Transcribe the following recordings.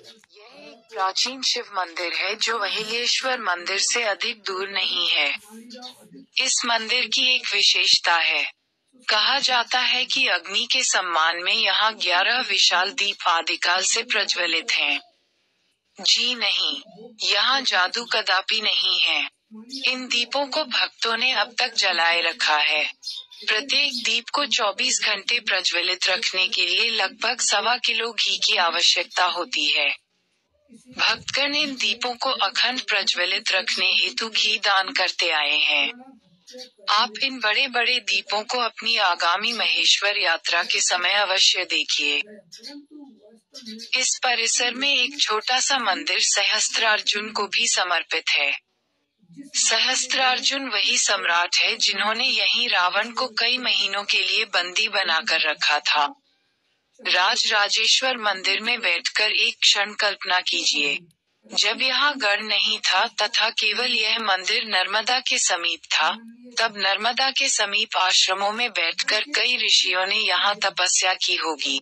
यह एक प्राचीन शिव मंदिर है जो अहिल्याश्वर मंदिर से अधिक दूर नहीं है। इस मंदिर की एक विशेषता है। कहा जाता है कि अग्नि के सम्मान में यहाँ 11 विशाल दीप आदिकाल से प्रज्वलित हैं। जी नहीं, यहाँ जादू कदापि नहीं है। इन दीपों को भक्तों ने अब तक जलाए रखा है। प्रत्येक दीप को 24 घंटे प्रज्वलित रखने के लिए लगभग 1.25 किलो घी की आवश्यकता होती है। भक्तगण इन दीपों को अखंड प्रज्वलित रखने हेतु घी दान करते आए हैं। आप इन बड़े बड़े दीपों को अपनी आगामी महेश्वर यात्रा के समय अवश्य देखिए। इस परिसर में एक छोटा सा मंदिर सहस्त्रार्जुन को भी समर्पित है। सहस्त्रार्जुन वही सम्राट है जिन्होंने यहीं रावण को कई महीनों के लिए बंदी बनाकर रखा था। राजराजेश्वर मंदिर में बैठकर एक क्षण कल्पना कीजिए। जब यहाँ गढ़ नहीं था तथा केवल यह मंदिर नर्मदा के समीप था, तब नर्मदा के समीप आश्रमों में बैठकर कई ऋषियों ने यहाँ तपस्या की होगी।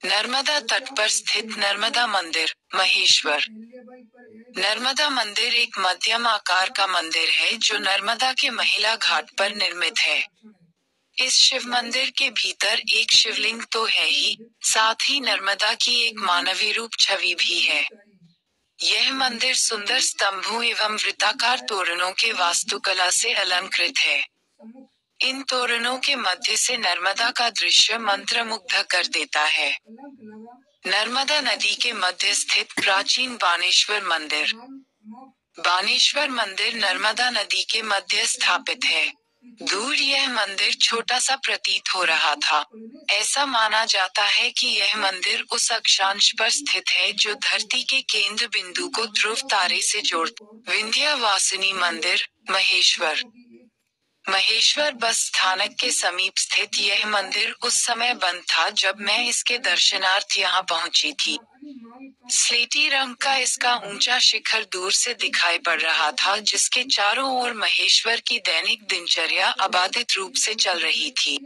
नर्मदा तट पर स्थित नर्मदा मंदिर, महेश्वर। नर्मदा मंदिर एक मध्यम आकार का मंदिर है जो नर्मदा के महिला घाट पर निर्मित है। इस शिव मंदिर के भीतर एक शिवलिंग तो है ही, साथ ही नर्मदा की एक मानवीय रूप छवि भी है। यह मंदिर सुंदर स्तंभों एवं वृत्ताकार तोरणों के वास्तुकला से अलंकृत है। इन तोरणों के मध्य से नर्मदा का दृश्य मंत्रमुग्ध कर देता है। नर्मदा नदी के मध्य स्थित प्राचीन बानेश्वर मंदिर। बानेश्वर मंदिर नर्मदा नदी के मध्य स्थापित है। दूर यह मंदिर छोटा सा प्रतीत हो रहा था। ऐसा माना जाता है कि यह मंदिर उस अक्षांश पर स्थित है जो धरती के केंद्र बिंदु को ध्रुव तारे से जोड़ता। विंध्यवासिनी मंदिर, महेश्वर। महेश्वर बस स्थानक के समीप स्थित यह मंदिर उस समय बंद था जब मैं इसके दर्शनार्थ यहाँ पहुंची थी। स्लेटी रंग का इसका ऊंचा शिखर दूर से दिखाई पड़ रहा था जिसके चारों ओर महेश्वर की दैनिक दिनचर्या अबाधित रूप से चल रही थी।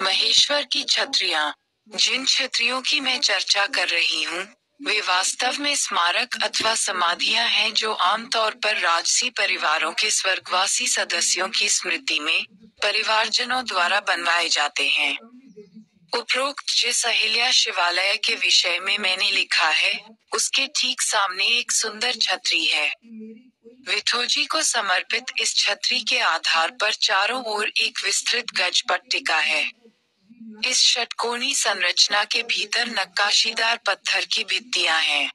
महेश्वर की छत्रियां। जिन छत्रियों की मैं चर्चा कर रही हूँ, वे वास्तव में स्मारक अथवा समाधियां हैं जो आमतौर पर राजसी परिवारों के स्वर्गवासी सदस्यों की स्मृति में परिवारजनों द्वारा बनवाए जाते हैं। उपरोक्त जिस अहिल्या शिवालय के विषय में मैंने लिखा है, उसके ठीक सामने एक सुंदर छतरी है। विठोजी को समर्पित इस छतरी के आधार पर चारों ओर एक विस्तृत गज पट्टिका है। इस षटकोणी संरचना के भीतर नक्काशीदार पत्थर की भित्तियां हैं।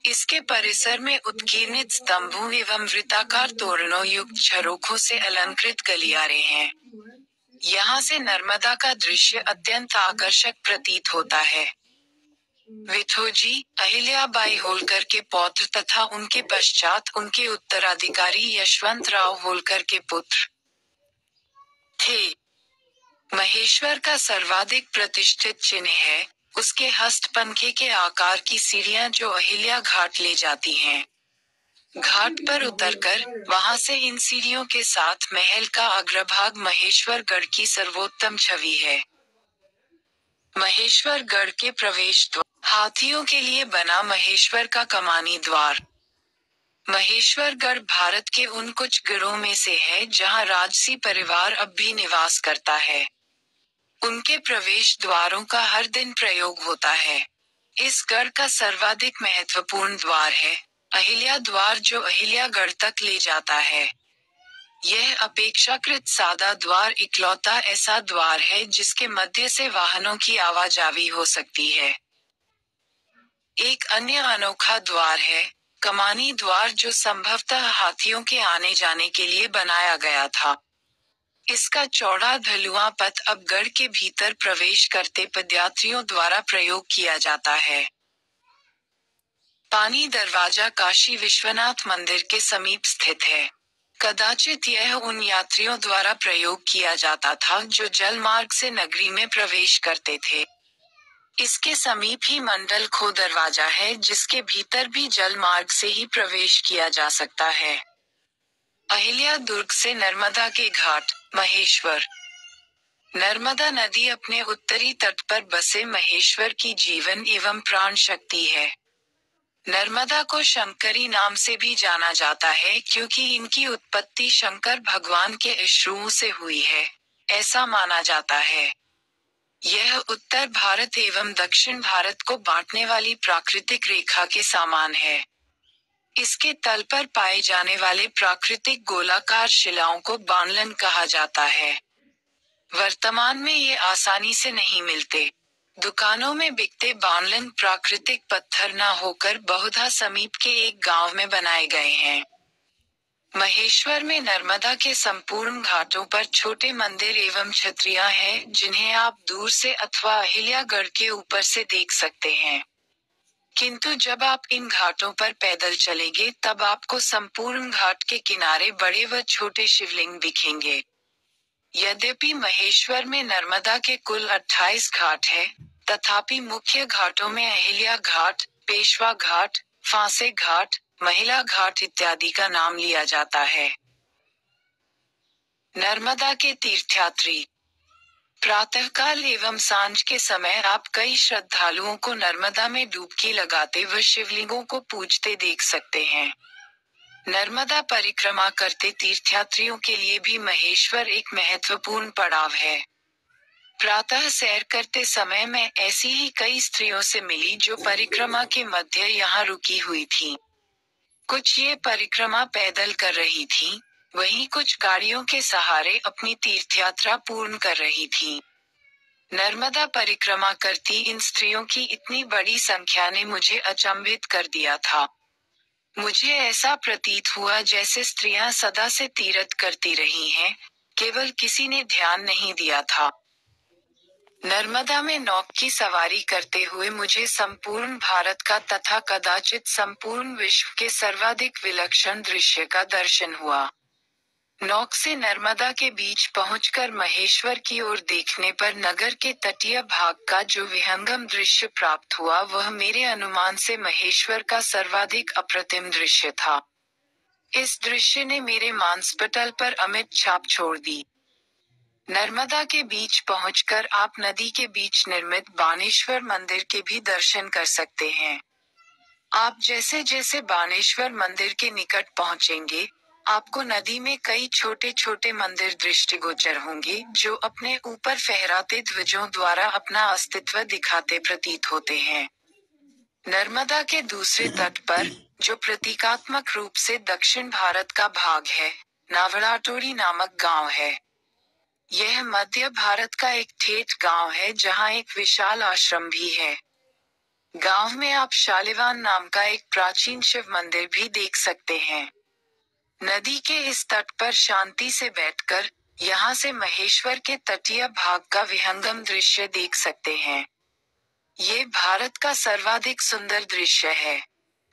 इसके परिसर में उत्कीर्णित स्तंभों एवं वृत्ताकार तोरणों युक्त झरोखों से अलंकृत गलियारे हैं। यहाँ से नर्मदा का दृश्य अत्यंत आकर्षक प्रतीत होता है। विठोजी, अहिल्याबाई होलकर के पौत्र तथा उनके पश्चात उनके उत्तराधिकारी यशवंतराव होलकर के पुत्र थे। महेश्वर का सर्वाधिक प्रतिष्ठित चिन्ह है उसके हस्तपंखे के आकार की सीढ़ियां जो अहिल्या घाट ले जाती हैं। घाट पर उतरकर वहां से इन सीढ़ियों के साथ महल का अग्रभाग महेश्वर गढ़ की सर्वोत्तम छवि है। महेश्वर गढ़ के प्रवेश द्वार। हाथियों के लिए बना महेश्वर का कमानी द्वार। महेश्वर गढ़ भारत के उन कुछ गढ़ों में से है जहां राजसी परिवार अब भी निवास करता है। उनके प्रवेश द्वारों का हर दिन प्रयोग होता है। इस गढ़ का सर्वाधिक महत्वपूर्ण द्वार है अहिल्या द्वार जो अहिल्यागढ़ तक ले जाता है। यह अपेक्षाकृत सादा द्वार इकलौता ऐसा द्वार है जिसके मध्य से वाहनों की आवाजावी हो सकती है। एक अन्य अनोखा द्वार है कमानी द्वार जो संभवतः हाथियों के आने जाने के लिए बनाया गया था। इसका चौड़ा ढलुआ पथ अब गढ़ के भीतर प्रवेश करते पदयात्रियों द्वारा प्रयोग किया जाता है। पानी दरवाजा काशी विश्वनाथ मंदिर के समीप स्थित है। कदाचित यह उन यात्रियों द्वारा प्रयोग किया जाता था जो जल मार्ग से नगरी में प्रवेश करते थे। इसके समीप ही मंडल खो दरवाजा है जिसके भीतर भी जल मार्ग से ही प्रवेश किया जा सकता है। अहिल्या दुर्ग से नर्मदा के घाट, महेश्वर। नर्मदा नदी अपने उत्तरी तट पर बसे महेश्वर की जीवन एवं प्राण शक्ति है। नर्मदा को शंकरी नाम से भी जाना जाता है क्योंकि इनकी उत्पत्ति शंकर भगवान के अश्रुओं से हुई है, ऐसा माना जाता है। यह उत्तर भारत एवं दक्षिण भारत को बांटने वाली प्राकृतिक रेखा के समान है। इसके तल पर पाए जाने वाले प्राकृतिक गोलाकार शिलाओं को बानलन कहा जाता है। वर्तमान में ये आसानी से नहीं मिलते। दुकानों में बिकते बानलन प्राकृतिक पत्थर न होकर बहुधा समीप के एक गांव में बनाए गए हैं। महेश्वर में नर्मदा के संपूर्ण घाटों पर छोटे मंदिर एवं छतरियां हैं जिन्हें आप दूर से अथवा अहिल्यागढ़ के ऊपर से देख सकते हैं। किंतु जब आप इन घाटों पर पैदल चलेंगे तब आपको संपूर्ण घाट के किनारे बड़े व छोटे शिवलिंग दिखेंगे। यद्यपि महेश्वर में नर्मदा के कुल 28 घाट है, तथापि मुख्य घाटों में अहिल्या घाट, पेशवा घाट, फांसे घाट, महिला घाट इत्यादि का नाम लिया जाता है। नर्मदा के तीर्थयात्री। प्रातःकाल एवं सांझ के समय आप कई श्रद्धालुओं को नर्मदा में डुबकी लगाते व शिवलिंगों को पूजते देख सकते हैं। नर्मदा परिक्रमा करते तीर्थयात्रियों के लिए भी महेश्वर एक महत्वपूर्ण पड़ाव है। प्रातः सैर करते समय मैं ऐसी ही कई स्त्रियों से मिली जो परिक्रमा के मध्य यहाँ रुकी हुई थीं। कुछ ये परिक्रमा पैदल कर रही थीं, वहीं कुछ गाड़ियों के सहारे अपनी तीर्थयात्रा पूर्ण कर रही थीं। नर्मदा परिक्रमा करती इन स्त्रियों की इतनी बड़ी संख्या ने मुझे अचंभित कर दिया था। मुझे ऐसा प्रतीत हुआ जैसे स्त्रियां सदा से तीर्थ करती रही हैं, केवल किसी ने ध्यान नहीं दिया था। नर्मदा में नौक की सवारी करते हुए मुझे संपूर्ण भारत का तथा कदाचित संपूर्ण विश्व के सर्वाधिक विलक्षण दृश्य का दर्शन हुआ। नौक से नर्मदा के बीच पहुंचकर महेश्वर की ओर देखने पर नगर के तटीय भाग का जो विहंगम दृश्य प्राप्त हुआ वह मेरे अनुमान से महेश्वर का सर्वाधिक अप्रतिम दृश्य था। इस दृश्य ने मेरे मांसपटल पर अमिट छाप छोड़ दी। नर्मदा के बीच पहुंचकर आप नदी के बीच निर्मित बानेश्वर मंदिर के भी दर्शन कर सकते हैं। आप जैसे जैसे बानेश्वर मंदिर के निकट पहुंचेंगे, आपको नदी में कई छोटे छोटे मंदिर दृष्टिगोचर होंगे जो अपने ऊपर फहराते ध्वजों द्वारा अपना अस्तित्व दिखाते प्रतीत होते हैं। नर्मदा के दूसरे तट पर, जो प्रतीकात्मक रूप से दक्षिण भारत का भाग है, नावड़ाटोरी नामक गांव है। यह मध्य भारत का एक ठेठ गांव है जहां एक विशाल आश्रम भी है। गांव में आप शालिवान नाम का एक प्राचीन शिव मंदिर भी देख सकते हैं। नदी के इस तट पर शांति से बैठकर, यहाँ से महेश्वर के तटीय भाग का विहंगम दृश्य देख सकते हैं। ये भारत का सर्वाधिक सुंदर दृश्य है।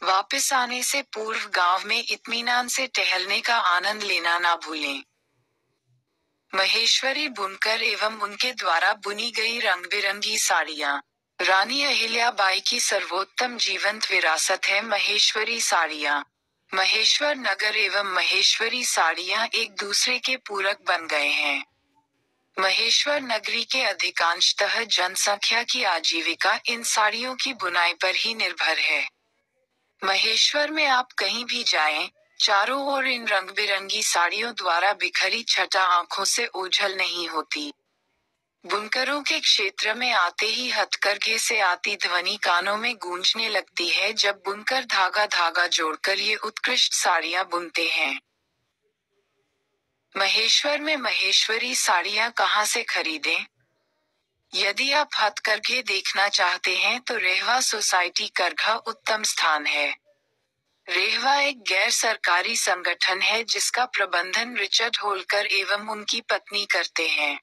वापस आने से पूर्व गांव में इत्मीनान से टहलने का आनंद लेना ना भूलें। महेश्वरी बुनकर एवं उनके द्वारा बुनी गई रंग बिरंगी साड़ियाँ। रानी अहिल्याबाई की सर्वोत्तम जीवंत विरासत है महेश्वरी साड़ियाँ। महेश्वर नगर एवं महेश्वरी साड़ियाँ एक दूसरे के पूरक बन गए हैं। महेश्वर नगरी के अधिकांशतः जनसंख्या की आजीविका इन साड़ियों की बुनाई पर ही निर्भर है। महेश्वर में आप कहीं भी जाएं, चारों ओर इन रंग बिरंगी साड़ियों द्वारा बिखरी छटा आंखों से ओझल नहीं होती। बुनकरों के क्षेत्र में आते ही हथकरघे से आती ध्वनि कानों में गूंजने लगती है जब बुनकर धागा धागा जोड़कर ये उत्कृष्ट साड़ियां बुनते हैं। महेश्वर में महेश्वरी साड़ियां कहां से खरीदें? यदि आप हथकरघे देखना चाहते हैं तो रेहवा सोसाइटी करघा उत्तम स्थान है। रेहवा एक गैर सरकारी संगठन है जिसका प्रबंधन रिचर्ड होलकर एवं उनकी पत्नी करते हैं।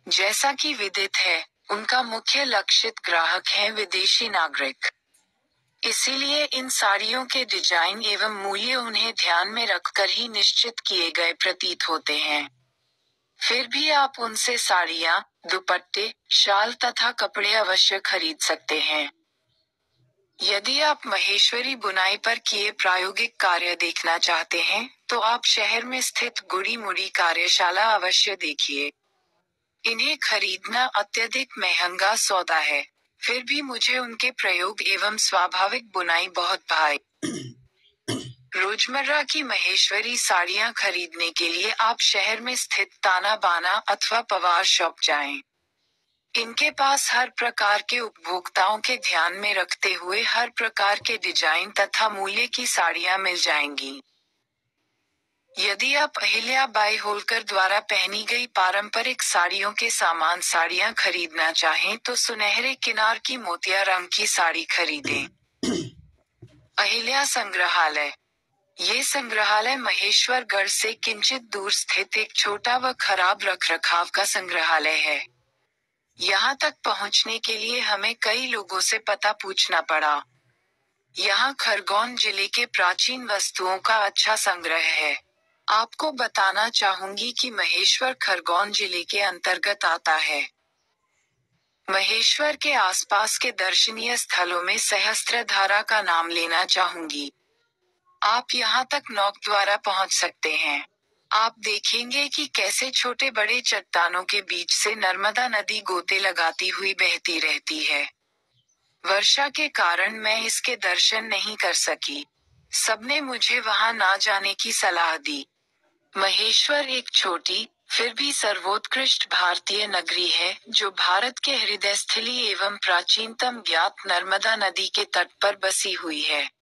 जैसा कि विदित है, उनका मुख्य लक्षित ग्राहक हैं विदेशी नागरिक। इसीलिए इन साड़ियों के डिजाइन एवं मूल्य उन्हें ध्यान में रखकर ही निश्चित किए गए प्रतीत होते हैं। फिर भी आप उनसे साड़ियाँ, दुपट्टे, शाल तथा कपड़े अवश्य खरीद सकते हैं। यदि आप महेश्वरी बुनाई पर किए प्रायोगिक कार्य देखना चाहते हैं, तो आप शहर में स्थित गुड़ी मुड़ी कार्यशाला अवश्य देखिए। इन्हें खरीदना अत्यधिक महंगा सौदा है, फिर भी मुझे उनके प्रयोग एवं स्वाभाविक बुनाई बहुत भाई। रोजमर्रा की महेश्वरी साड़ियाँ खरीदने के लिए आप शहर में स्थित ताना बाना अथवा पवार शॉप जाएं। इनके पास हर प्रकार के उपभोक्ताओं के ध्यान में रखते हुए हर प्रकार के डिजाइन तथा मूल्य की साड़ियाँ मिल जाएंगी। यदि आप अहिल्या बाई होलकर द्वारा पहनी गई पारंपरिक साड़ियों के सामान साड़ियाँ खरीदना चाहें तो सुनहरे किनार की मोतिया रंग की साड़ी खरीदें। अहिल्या संग्रहालय। ये संग्रहालय महेश्वरगढ़ से किंचित दूर स्थित एक छोटा व खराब रखरखाव का संग्रहालय है। यहाँ तक पहुँचने के लिए हमें कई लोगों से पता पूछना पड़ा। यहाँ खरगोन जिले के प्राचीन वस्तुओं का अच्छा संग्रह है। आपको बताना चाहूंगी कि महेश्वर खरगोन जिले के अंतर्गत आता है। महेश्वर के आसपास के दर्शनीय स्थलों में सहस्त्रधारा का नाम लेना चाहूंगी। आप यहाँ तक नौक द्वारा पहुँच सकते हैं। आप देखेंगे कि कैसे छोटे बड़े चट्टानों के बीच से नर्मदा नदी गोते लगाती हुई बहती रहती है। वर्षा के कारण मैं इसके दर्शन नहीं कर सकी। सबने मुझे वहां ना जाने की सलाह दी। महेश्वर एक छोटी, फिर भी सर्वोत्कृष्ट भारतीय नगरी है, जो भारत के हृदयस्थली एवं प्राचीनतम ज्ञात नर्मदा नदी के तट पर बसी हुई है।